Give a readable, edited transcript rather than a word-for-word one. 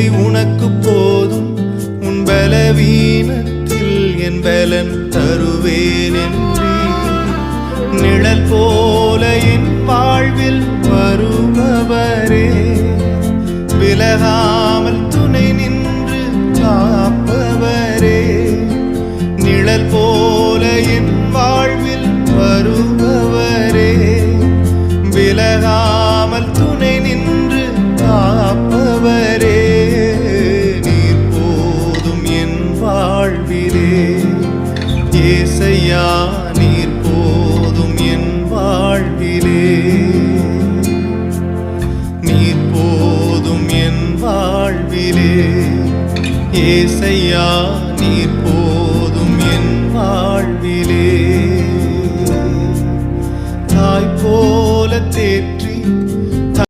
கிருபை உனக்கு போதும், உன் பலவீனத்தில் என் பலன் தருவேன் என்றே. நிழல் போல என் வாழ்வில் வருபவரே, விலகாமல் துணை நின்று காப்பவரே. நிழல் போல என் வாழ்வில் வருபவரே, விலகாமல் துணை நின்று காப்பவரே. நீர் போதும் என் வாழ்விலே ஏசையா, நீர் போதும் என் வாழ்விலே. நீர் போதும் என் வாழ்விலே ஏசையா, நீர் போதும் என் வாழ்விலே. தாய் போல தேற்ற